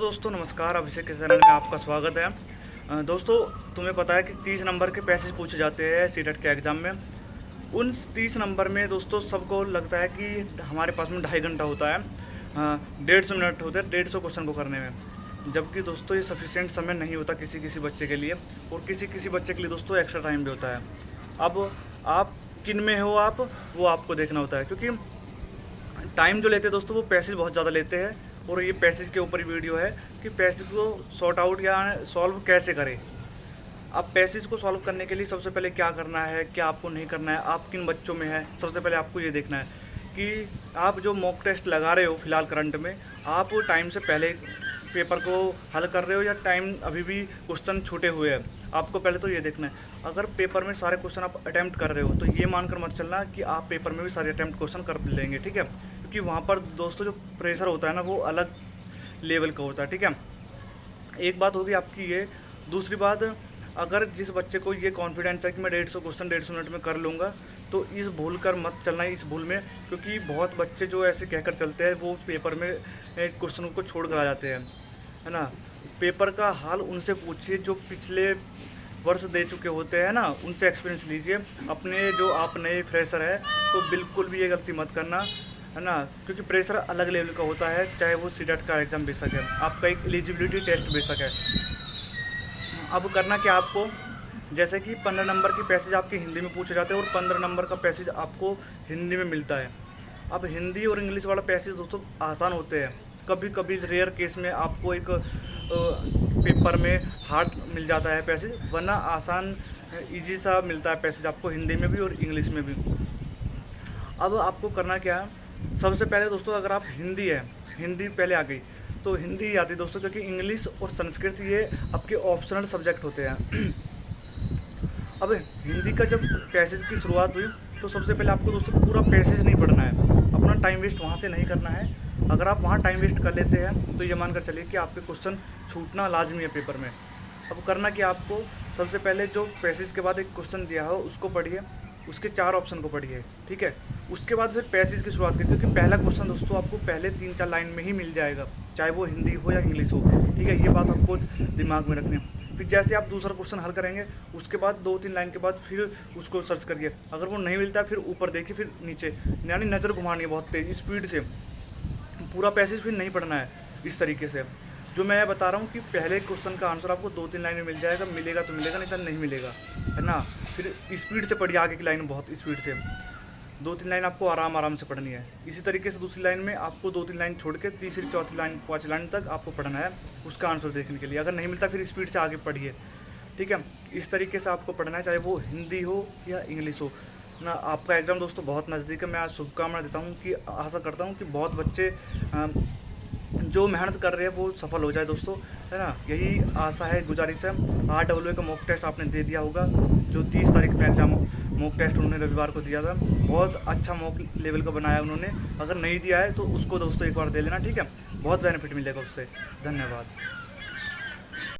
दोस्तों, नमस्कार। अभिषेक के चैनल में आपका स्वागत है। दोस्तों, तुम्हें पता है कि 30 नंबर के पैसेज पूछे जाते हैं सीटेट के एग्ज़ाम में। उन 30 नंबर में दोस्तों सबको लगता है कि हमारे पास में 2.5 घंटा होता है, 150 मिनट होते हैं 150 क्वेश्चन को करने में। जबकि दोस्तों ये सफिशिएंट समय नहीं होता किसी किसी बच्चे के लिए, और किसी किसी बच्चे के लिए दोस्तों एक्स्ट्रा टाइम भी होता है। अब आप किन में हो, आप वो आपको देखना होता है, क्योंकि टाइम जो लेते हैं दोस्तों वो पैसेज बहुत ज़्यादा लेते हैं। और ये पैसेज के ऊपर ही वीडियो है कि पैसेज को सॉर्ट आउट या सॉल्व कैसे करें। अब पैसेज को सॉल्व करने के लिए सबसे पहले क्या करना है, क्या आपको नहीं करना है, आप किन बच्चों में है, सबसे पहले आपको ये देखना है कि आप जो मॉक टेस्ट लगा रहे हो फिलहाल करंट में, आप टाइम से पहले पेपर को हल कर रहे हो या टाइम अभी भी क्वेश्चन छूटे हुए हैं। आपको पहले तो ये देखना है। अगर पेपर में सारे क्वेश्चन आप अटैम्प्ट कर रहे हो तो ये मानकर मत चलना कि आप पेपर में भी सारे अटैम्प्ट क्वेश्चन कर लेंगे, ठीक है। क्योंकि वहाँ पर दोस्तों जो प्रेशर होता है ना वो अलग लेवल का होता है, ठीक है। एक बात होगी आपकी ये। दूसरी बात, अगर जिस बच्चे को ये कॉन्फिडेंस है कि मैं 150 क्वेश्चन 150 मिनट में कर लूँगा, तो इस भूल कर मत चलना है, इस भूल में। क्योंकि बहुत बच्चे जो ऐसे कहकर चलते हैं वो पेपर में क्वेश्चन को छोड़ कर आ जाते हैं, है ना। पेपर का हाल उनसे पूछिए जो पिछले वर्ष दे चुके होते हैं ना, उनसे एक्सपीरियंस लीजिए। अपने जो आप नए फ्रेशर है तो बिल्कुल भी ये गलती मत करना, है ना। क्योंकि प्रेशर अलग लेवल का होता है, चाहे वो सीटेट का एग्ज़ाम बेशक है, आपका एक एलिजिबिलिटी टेस्ट बेशक है। अब करना क्या आपको, जैसे कि 15 नंबर की पैसेज आपके हिंदी में पूछे जाते हैं और 15 नंबर का पैसेज आपको हिंदी में मिलता है। अब हिंदी और इंग्लिश वाला पैसेज दोस्तों आसान होते हैं, कभी कभी रेयर केस में आपको एक पेपर में हार्ड मिल जाता है पैसेज, वरना आसान इजी सा मिलता है पैसेज आपको हिंदी में भी और इंग्लिश में भी। अब आपको करना क्या है, सबसे पहले दोस्तों अगर आप हिंदी है, हिंदी पहले आ गई तो हिंदी ही आती है दोस्तों, क्योंकि इंग्लिश और संस्कृत ये आपके ऑप्शनल सब्जेक्ट होते हैं। अब हिंदी का जब पैसेज की शुरुआत हुई तो सबसे पहले आपको दोस्तों पूरा पैसेज नहीं पढ़ना है, अपना टाइम वेस्ट वहाँ से नहीं करना है। अगर आप वहाँ टाइम वेस्ट कर लेते हैं तो ये मानकर चलिए कि आपके क्वेश्चन छूटना लाजमी है पेपर में। अब करना कि आपको सबसे पहले जो पैसेज के बाद एक क्वेश्चन दिया हो उसको पढ़िए, उसके 4 ऑप्शन को पढ़िए, ठीक है। उसके बाद फिर पैसेज की शुरुआत करिए, क्योंकि पहला क्वेश्चन दोस्तों आपको पहले 3-4 लाइन में ही मिल जाएगा, चाहे वो हिंदी हो या इंग्लिश हो, ठीक है। ये बात आपको दिमाग में रखनी है। फिर जैसे आप दूसरा क्वेश्चन हल करेंगे उसके बाद 2-3 लाइन के बाद फिर उसको सर्च करिए। अगर वो नहीं मिलता फिर ऊपर देखिए, फिर नीचे, यानी नज़र घुमानी है बहुत तेज स्पीड से। पूरा पैसेज फिर नहीं पढ़ना है इस तरीके से। जो मैं बता रहा हूँ कि पहले क्वेश्चन का आंसर आपको 2-3 लाइन में मिल जाएगा, मिलेगा तो मिलेगा, नहीं तो नहीं मिलेगा, है ना। फिर स्पीड से पढ़िए, आगे की लाइन बहुत स्पीड से, 2-3 लाइन आपको आराम से पढ़नी है। इसी तरीके से दूसरी लाइन में आपको 2-3 लाइन छोड़ के तीसरी, चौथी लाइन, 5वीं लाइन तक आपको पढ़ना है उसका आंसर देखने के लिए। अगर नहीं मिलता फिर स्पीड से आगे पढ़िए, ठीक है। इस तरीके से आपको पढ़ना है, चाहे वो हिंदी हो या इंग्लिश हो ना। आपका एग्ज़ाम दोस्तों बहुत नज़दीक है। मैं आज शुभकामना देता हूँ कि आशा करता हूँ कि बहुत बच्चे जो मेहनत कर रहे हैं वो सफल हो जाए दोस्तों, है ना। यही आशा है, गुजारिश है। RAA का मॉक टेस्ट आपने दे दिया होगा, जो 30 तारीख में एग्जाम मॉक टेस्ट उन्होंने रविवार को दिया था। बहुत अच्छा मॉक लेवल का बनाया उन्होंने। अगर नहीं दिया है तो उसको दोस्तों एक बार दे लेना, ठीक है। बहुत बेनिफिट मिलेगा उससे। धन्यवाद।